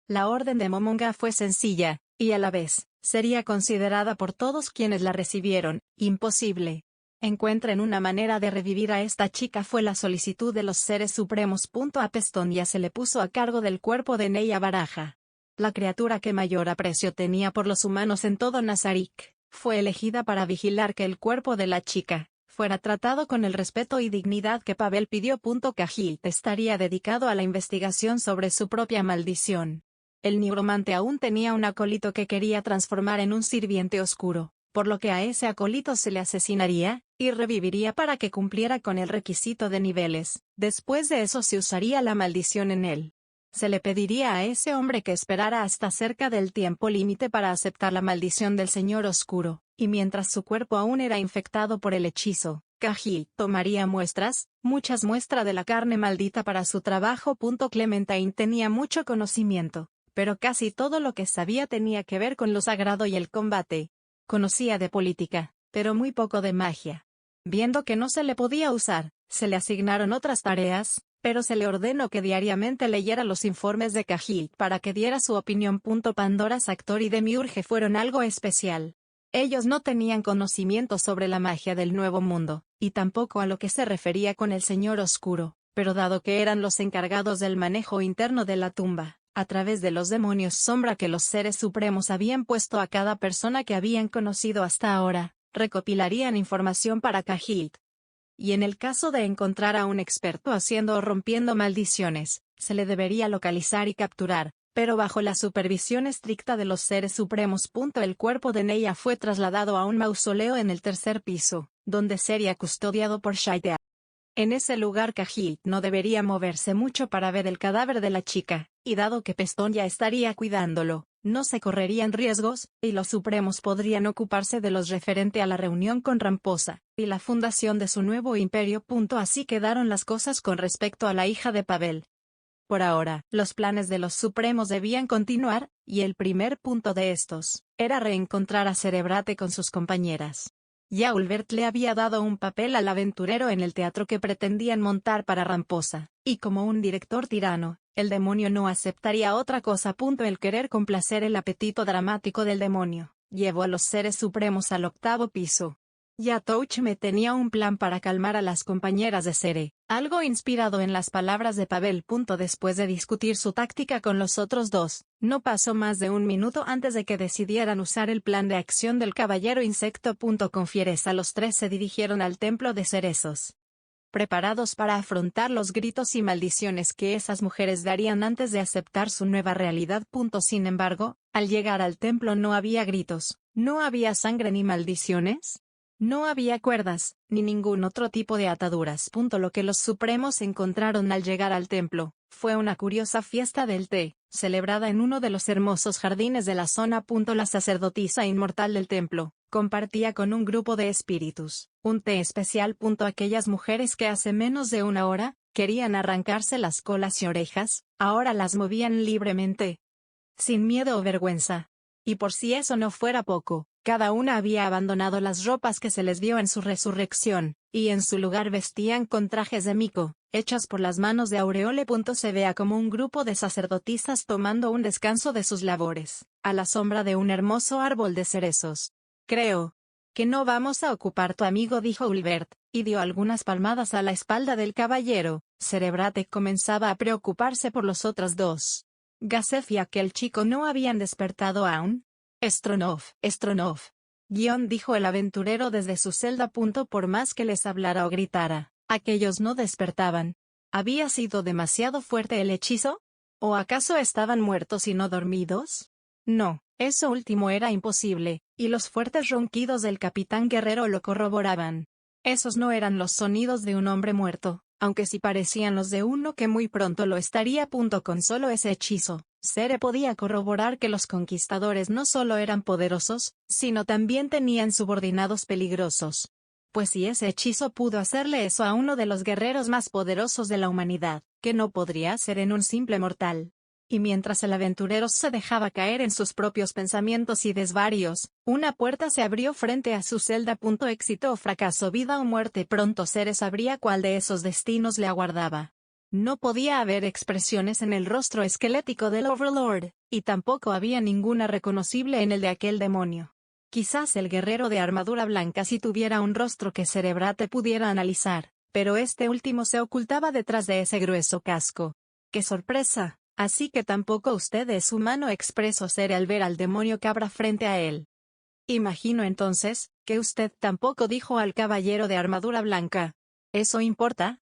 La orden de Momonga fue sencilla, y a la vez, sería considerada por todos quienes la recibieron, imposible. Encuentren una manera de revivir a esta chica, fue la solicitud de los seres supremos. A Pestonia se le puso a cargo del cuerpo de Neia Baraja. La criatura que mayor aprecio tenía por los humanos en todo Nazarik, fue elegida para vigilar que el cuerpo de la chica fuera tratado con el respeto y dignidad que Pavel pidió. Cahill estaría dedicado a la investigación sobre su propia maldición. El nigromante aún tenía un acólito que quería transformar en un sirviente oscuro, por lo que a ese acólito se le asesinaría, y reviviría para que cumpliera con el requisito de niveles. Después de eso se usaría la maldición en él. se le pediría a ese hombre que esperara hasta cerca del tiempo límite para aceptar la maldición del Señor Oscuro, y mientras su cuerpo aún era infectado por el hechizo, Cahill tomaría muchas muestras de la carne maldita para su trabajo. Clementine tenía mucho conocimiento, pero casi todo lo que sabía tenía que ver con lo sagrado y el combate. Conocía de política, pero muy poco de magia. Viendo que no se le podía usar, se le asignaron otras tareas, pero se le ordenó que diariamente leyera los informes de Cahill para que diera su opinión. Pandora, Actor y Demiurge fueron algo especial. Ellos no tenían conocimiento sobre la magia del Nuevo Mundo, y tampoco a lo que se refería con el Señor Oscuro, pero dado que eran los encargados del manejo interno de la tumba, a través de los demonios sombra que los seres supremos habían puesto a cada persona que habían conocido hasta ahora, recopilarían información para Cahill. Y en el caso de encontrar a un experto haciendo o rompiendo maldiciones, se le debería localizar y capturar, pero bajo la supervisión estricta de los seres supremos. El cuerpo de Neya fue trasladado a un mausoleo en el tercer piso, donde sería custodiado por Shaitea. En ese lugar Cahill no debería moverse mucho para ver el cadáver de la chica, y dado que Peston ya estaría cuidándolo, no se correrían riesgos, y los supremos podrían ocuparse de los referente a la reunión con Ramposa, y la fundación de su nuevo imperio. Así quedaron las cosas con respecto a la hija de Pavel. Por ahora, los planes de los supremos debían continuar, y el primer punto de estos, era reencontrar a Cerebrate con sus compañeras. Ya Ulbert le había dado un papel al aventurero en el teatro que pretendían montar para Ramposa, y como un director tirano, el demonio no aceptaría otra cosa. El querer complacer el apetito dramático del demonio, llevó a los seres supremos al 8º piso. Ya Touchme tenía un plan para calmar a las compañeras de Cere, algo inspirado en las palabras de Pavel. Después de discutir su táctica con los otros dos, no pasó más de un minuto antes de que decidieran usar el plan de acción del caballero insecto. Con fiereza los tres se dirigieron al templo de cerezos, preparados para afrontar los gritos y maldiciones que esas mujeres darían antes de aceptar su nueva realidad. Sin embargo, al llegar al templo no había gritos, no había sangre ni maldiciones. No había cuerdas, ni ningún otro tipo de ataduras. Lo que los supremos encontraron al llegar al templo, fue una curiosa fiesta del té, celebrada en uno de los hermosos jardines de la zona. La sacerdotisa inmortal del templo, compartía con un grupo de espíritus, un té especial. Aquellas mujeres que hace menos de una hora, querían arrancarse las colas y orejas, ahora las movían libremente, sin miedo o vergüenza. Y por si eso no fuera poco, cada una había abandonado las ropas que se les dio en su resurrección, y en su lugar vestían con trajes de mico, hechas por las manos de Aureole. Se vea como un grupo de sacerdotisas tomando un descanso de sus labores, a la sombra de un hermoso árbol de cerezos. Creo que no vamos a ocupar tu amigo, dijo Ulbert, y dio algunas palmadas a la espalda del caballero. Cerebrate comenzaba a preocuparse por los otros dos. Gasef y aquel chico no habían despertado aún. Stronov, dijo el aventurero desde su celda. Por más que les hablara o gritara, aquellos no despertaban. ¿Había sido demasiado fuerte el hechizo? ¿O acaso estaban muertos y no dormidos? No, eso último era imposible, y los fuertes ronquidos del capitán guerrero lo corroboraban. Esos no eran los sonidos de un hombre muerto, aunque sí parecían los de uno que muy pronto lo estaría. Con solo ese hechizo, Cere podía corroborar que los conquistadores no solo eran poderosos, sino también tenían subordinados peligrosos. Pues si ese hechizo pudo hacerle eso a uno de los guerreros más poderosos de la humanidad, ¿qué no podría hacer en un simple mortal? Y mientras el aventurero se dejaba caer en sus propios pensamientos y desvarios, una puerta se abrió frente a su celda. Éxito o fracaso, vida o muerte. Pronto Cere sabría cuál de esos destinos le aguardaba. No podía haber expresiones en el rostro esquelético del Overlord, y tampoco había ninguna reconocible en el de aquel demonio. Quizás el guerrero de armadura blanca sí tuviera un rostro que Cerebrate pudiera analizar, pero este último se ocultaba detrás de ese grueso casco. ¡Qué sorpresa! Así que tampoco usted es humano, expresó Cere al ver al demonio cabra frente a él. Imagino entonces, que usted tampoco, dijo al caballero de armadura blanca. ¿Eso importa?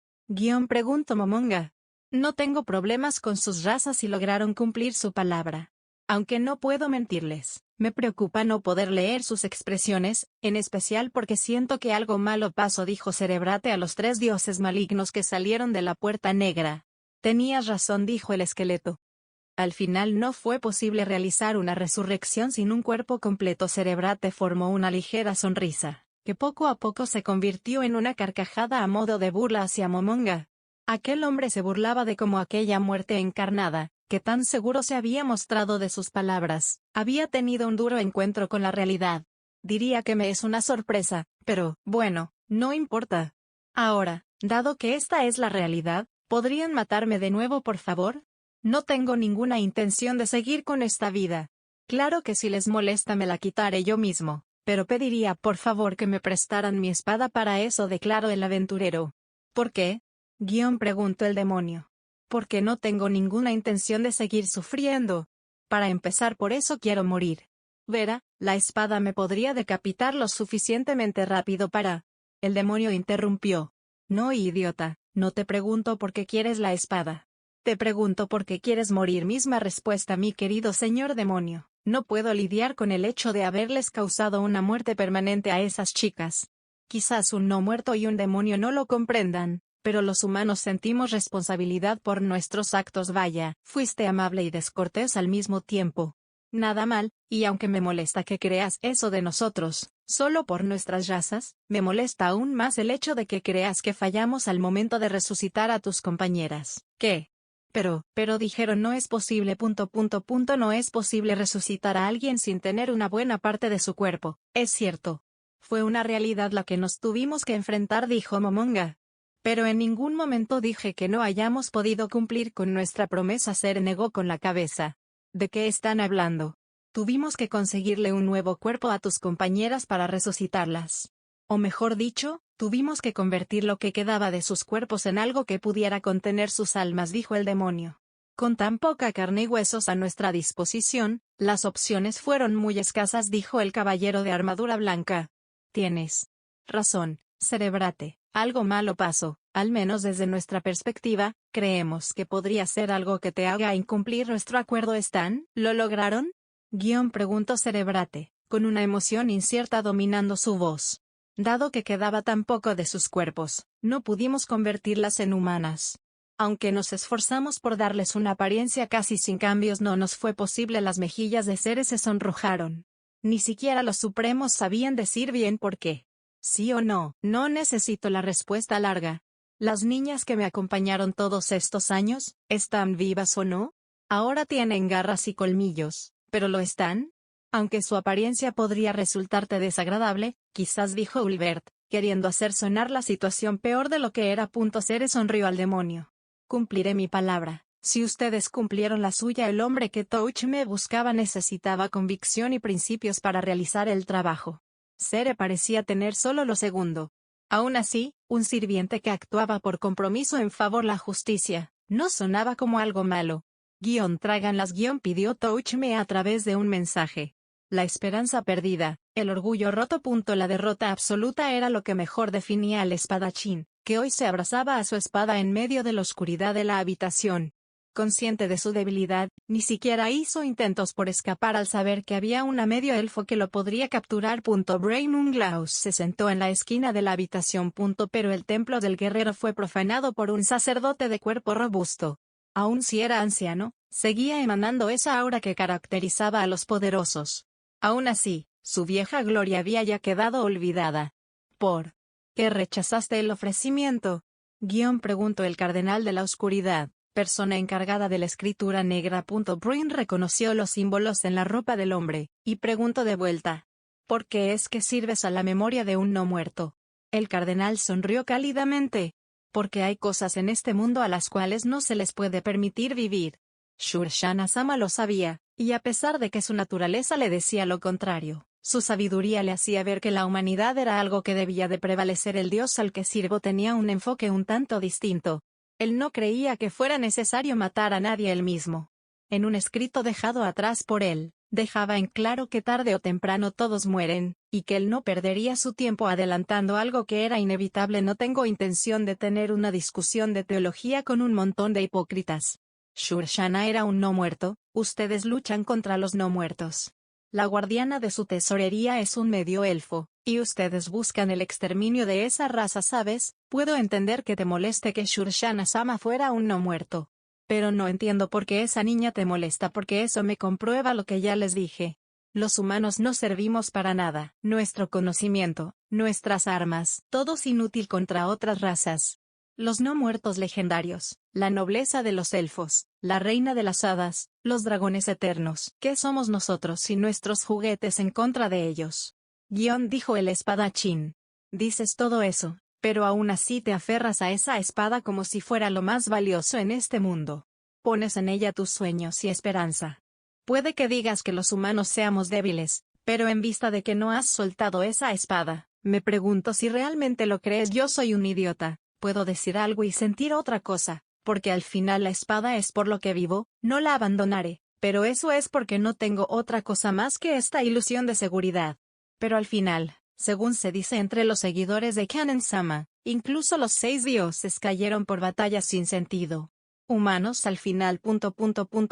Preguntó Momonga. No tengo problemas con sus razas y lograron cumplir su palabra. Aunque no puedo mentirles, me preocupa no poder leer sus expresiones, en especial porque siento que algo malo pasó, dijo Cerebrate a los tres dioses malignos que salieron de la puerta negra. Tenías razón, dijo el esqueleto. Al final no fue posible realizar una resurrección sin un cuerpo completo. Cerebrate formó una ligera sonrisa, que poco a poco se convirtió en una carcajada a modo de burla hacia Momonga. Aquel hombre se burlaba de cómo aquella muerte encarnada, que tan seguro se había mostrado de sus palabras, había tenido un duro encuentro con la realidad. Diría que me es una sorpresa, pero, bueno, no importa. Ahora, dado que esta es la realidad, ¿podrían matarme de nuevo, por favor? No tengo ninguna intención de seguir con esta vida. Claro que si les molesta me la quitaré yo mismo, pero pediría por favor que me prestaran mi espada para eso, declaró el aventurero. ¿Por qué? Preguntó el demonio. Porque no tengo ninguna intención de seguir sufriendo. Para empezar, por eso quiero morir. Verá, la espada me podría decapitar lo suficientemente rápido para... El demonio interrumpió. No, idiota, no te pregunto por qué quieres la espada. Te pregunto por qué quieres morir. Misma respuesta, mi querido señor demonio. No puedo lidiar con el hecho de haberles causado una muerte permanente a esas chicas. Quizás un no muerto y un demonio no lo comprendan, pero los humanos sentimos responsabilidad por nuestros actos. Vaya, fuiste amable y descortés al mismo tiempo. Nada mal, y aunque me molesta que creas eso de nosotros, solo por nuestras razas, me molesta aún más el hecho de que creas que fallamos al momento de resucitar a tus compañeras. ¿Qué? Pero dijeron no es posible. No es posible resucitar a alguien sin tener una buena parte de su cuerpo. Es cierto. Fue una realidad la que nos tuvimos que enfrentar, dijo Momonga. Pero en ningún momento dije que no hayamos podido cumplir con nuestra promesa. Se negó con la cabeza. ¿De qué están hablando? Tuvimos que conseguirle un nuevo cuerpo a tus compañeras para resucitarlas. O mejor dicho, tuvimos que convertir lo que quedaba de sus cuerpos en algo que pudiera contener sus almas, dijo el demonio. Con tan poca carne y huesos a nuestra disposición, las opciones fueron muy escasas, dijo el caballero de armadura blanca. Tienes razón, Cerebrate. Algo malo pasó, al menos desde nuestra perspectiva, creemos que podría ser algo que te haga incumplir nuestro acuerdo. ¿Lo lograron? Preguntó Cerebrate, con una emoción incierta dominando su voz. Dado que quedaba tan poco de sus cuerpos, no pudimos convertirlas en humanas. Aunque nos esforzamos por darles una apariencia casi sin cambios, no nos fue posible. Las mejillas de Cere se sonrojaron. Ni siquiera los supremos sabían decir bien por qué. ¿Sí o no? No necesito la respuesta larga. ¿Las niñas que me acompañaron todos estos años, están vivas o no? Ahora tienen garras y colmillos, ¿pero lo están? Aunque su apariencia podría resultarte desagradable, quizás, dijo Ulbert, queriendo hacer sonar la situación peor de lo que era. Cere sonrió al demonio. Cumpliré mi palabra. Si ustedes cumplieron la suya, el hombre que Touch me buscaba necesitaba convicción y principios para realizar el trabajo. Cere parecía tener solo lo segundo. Aún así, un sirviente que actuaba por compromiso en favor de la justicia, no sonaba como algo malo. Tráganlas, pidió Touchme a través de un mensaje. La esperanza perdida, el orgullo roto. La derrota absoluta era lo que mejor definía al espadachín, que hoy se abrazaba a su espada en medio de la oscuridad de la habitación. Consciente de su debilidad, ni siquiera hizo intentos por escapar al saber que había una medio elfo que lo podría capturar. Brainunglaus se sentó en la esquina de la habitación. Pero el templo del guerrero fue profanado por un sacerdote de cuerpo robusto. Aun si era anciano, seguía emanando esa aura que caracterizaba a los poderosos. Aún así, su vieja gloria había ya quedado olvidada. ¿Por qué rechazaste el ofrecimiento? Preguntó el cardenal de la oscuridad, persona encargada de la escritura negra. Bruin reconoció los símbolos en la ropa del hombre, y preguntó de vuelta. ¿Por qué es que sirves a la memoria de un no muerto? El cardenal sonrió cálidamente. Porque hay cosas en este mundo a las cuales no se les puede permitir vivir. Shurshana-sama lo sabía, y a pesar de que su naturaleza le decía lo contrario, su sabiduría le hacía ver que la humanidad era algo que debía de prevalecer. El dios al que sirvo tenía un enfoque un tanto distinto. Él no creía que fuera necesario matar a nadie él mismo. En un escrito dejado atrás por él, dejaba en claro que tarde o temprano todos mueren, y que él no perdería su tiempo adelantando algo que era inevitable. No tengo intención de tener una discusión de teología con un montón de hipócritas. Shurshana era un no muerto, ustedes luchan contra los no muertos. La guardiana de su tesorería es un medio elfo, y ustedes buscan el exterminio de esa raza, ¿sabes? Puedo entender que te moleste que Shurshana-sama fuera un no muerto. Pero no entiendo por qué esa niña te molesta, porque eso me comprueba lo que ya les dije. Los humanos no servimos para nada. Nuestro conocimiento, nuestras armas, todo es inútil contra otras razas. Los no muertos legendarios, la nobleza de los elfos, la reina de las hadas, los dragones eternos. ¿Qué somos nosotros y nuestros juguetes en contra de ellos? Dijo el espadachín. Dices todo eso, pero aún así te aferras a esa espada como si fuera lo más valioso en este mundo. Pones en ella tus sueños y esperanza. Puede que digas que los humanos seamos débiles, pero en vista de que no has soltado esa espada, me pregunto si realmente lo crees. Yo soy un idiota. Puedo decir algo y sentir otra cosa, porque al final la espada es por lo que vivo, no la abandonaré, pero eso es porque no tengo otra cosa más que esta ilusión de seguridad. Pero al final, según se dice entre los seguidores de Kanen-sama, incluso los 6 dioses cayeron por batallas sin sentido. Humanos al final.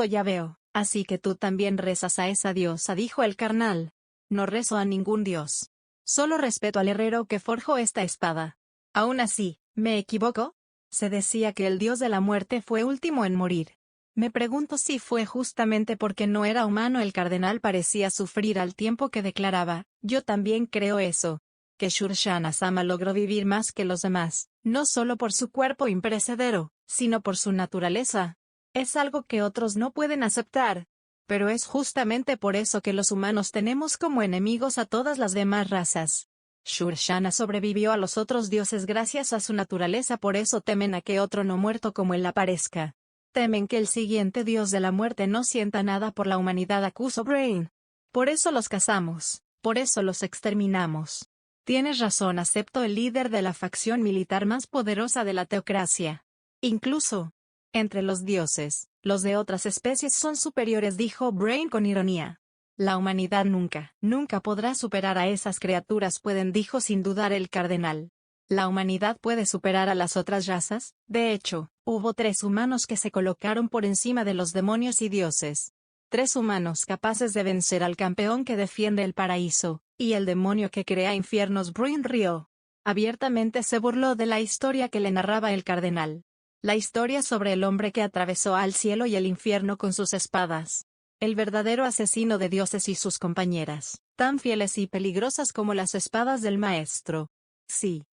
Ya veo, así que tú también rezas a esa diosa, dijo el carnal. No rezo a ningún dios. Solo respeto al herrero que forjó esta espada. Aún así, ¿me equivoco? Se decía que el dios de la muerte fue último en morir. Me pregunto si fue justamente porque no era humano. El cardenal parecía sufrir al tiempo que declaraba, yo también creo eso. Que Shurshana-sama logró vivir más que los demás, no solo por su cuerpo imperecedero, sino por su naturaleza. Es algo que otros no pueden aceptar. Pero es justamente por eso que los humanos tenemos como enemigos a todas las demás razas. Shurshana sobrevivió a los otros dioses gracias a su naturaleza, por eso temen a que otro no muerto como él aparezca. Temen que el siguiente dios de la muerte no sienta nada por la humanidad, acusó Brain. Por eso los cazamos, por eso los exterminamos. Tienes razón, aceptó el líder de la facción militar más poderosa de la teocracia. Incluso, entre los dioses, los de otras especies son superiores, dijo Brain con ironía. La humanidad nunca podrá superar a esas criaturas, dijo sin dudar el cardenal. ¿La humanidad puede superar a las otras razas? De hecho, hubo 3 humanos que se colocaron por encima de los demonios y dioses. 3 humanos capaces de vencer al campeón que defiende el paraíso, y el demonio que crea infiernos. Bruin rió. Abiertamente se burló de la historia que le narraba el cardenal. La historia sobre el hombre que atravesó al cielo y el infierno con sus espadas. El verdadero asesino de dioses y sus compañeras, tan fieles y peligrosas como las espadas del maestro. Sí,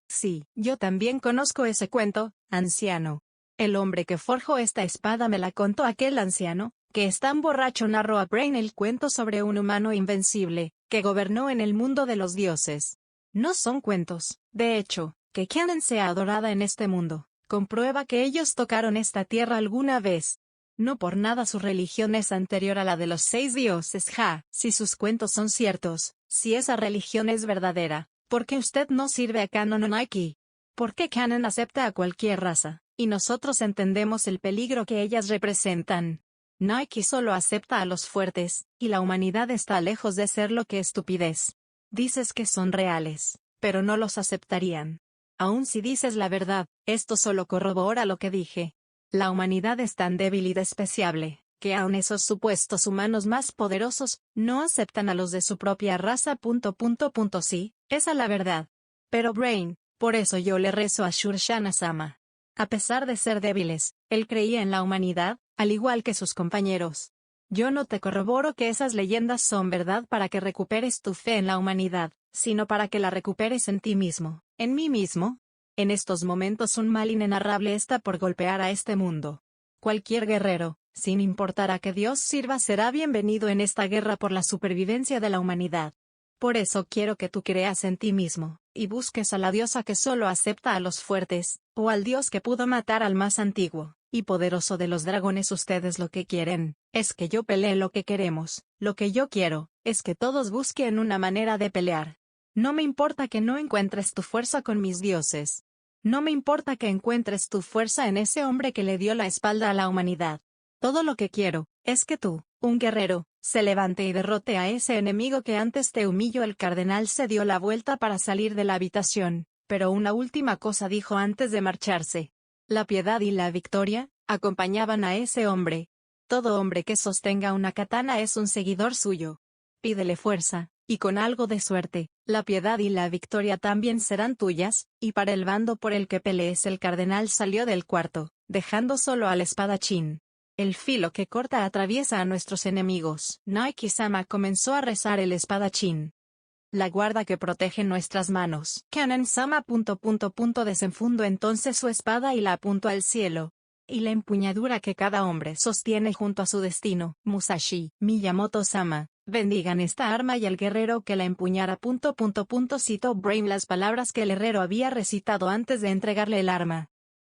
yo también conozco ese cuento, anciano. El hombre que forjó esta espada me la contó aquel anciano, que es tan borracho. Narró a Brain el cuento sobre un humano invencible, que gobernó en el mundo de los dioses. No son cuentos, de hecho, que Kanen sea adorada en este mundo, comprueba que ellos tocaron esta tierra alguna vez. No por nada su religión es anterior a la de los 6 dioses. Si sus cuentos son ciertos, si esa religión es verdadera, ¿por qué usted no sirve a Kanon o Nike? ¿Por qué Kanon acepta a cualquier raza, y nosotros entendemos el peligro que ellas representan? Nike solo acepta a los fuertes, y la humanidad está lejos de ser lo que estupidez. Dices que son reales, pero no los aceptarían. Aun si dices la verdad, esto solo corrobora lo que dije. La humanidad es tan débil y despreciable, que aun esos supuestos humanos más poderosos, no aceptan a los de su propia raza. Sí, esa es la verdad. Pero Brain, por eso yo le rezo a Shurshana-sama. A pesar de ser débiles, él creía en la humanidad, al igual que sus compañeros. Yo no te corroboro que esas leyendas son verdad para que recuperes tu fe en la humanidad, sino para que la recuperes en ti mismo, en mí mismo. En estos momentos un mal inenarrable está por golpear a este mundo. Cualquier guerrero, sin importar a qué Dios sirva, será bienvenido en esta guerra por la supervivencia de la humanidad. Por eso quiero que tú creas en ti mismo, y busques a la diosa que solo acepta a los fuertes, o al dios que pudo matar al más antiguo y poderoso de los dragones. Ustedes lo que quieren, es que yo pelee lo que queremos. Lo que yo quiero, es que todos busquen una manera de pelear. No me importa que no encuentres tu fuerza con mis dioses. No me importa que encuentres tu fuerza en ese hombre que le dio la espalda a la humanidad. Todo lo que quiero, es que tú, un guerrero, se levante y derrote a ese enemigo que antes te humilló. El cardenal se dio la vuelta para salir de la habitación, pero una última cosa dijo antes de marcharse. La piedad y la victoria acompañaban a ese hombre. Todo hombre que sostenga una katana es un seguidor suyo. pídele fuerza, y con algo de suerte, la piedad y la victoria también serán tuyas, y para el bando por el que pelees. El cardenal salió del cuarto, dejando solo al espadachín. El filo que corta atraviesa a nuestros enemigos. Naiki-sama comenzó a rezar el espadachín. La guarda que protege nuestras manos. Kanen-sama... Desenfundó entonces su espada y la apuntó al cielo. Y la empuñadura que cada hombre sostiene junto a su destino. Musashi, Miyamoto-sama, bendigan esta arma y al guerrero que la empuñara. Citó Brain las palabras que el herrero había recitado antes de entregarle el arma.